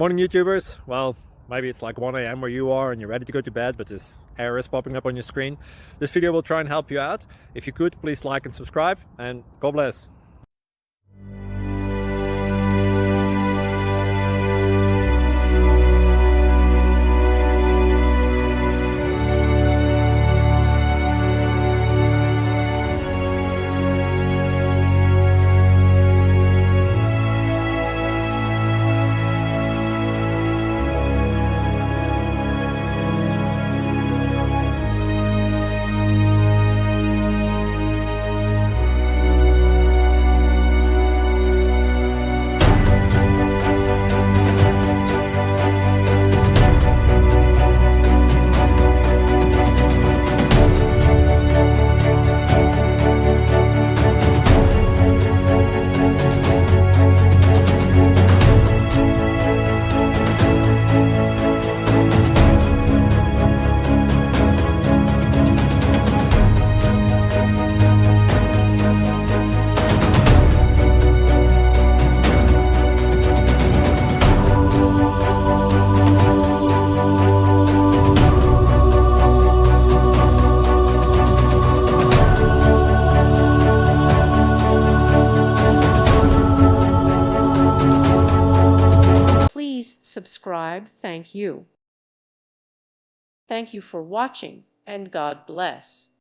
Morning YouTubers. Well, maybe it's like 1 a.m. where you are and you're ready to go to bed, but this error is popping up on your screen. This video will try and help you out. If you could, please like and subscribe, and God bless. Please subscribe. Thank you. Thank you for watching, and God bless.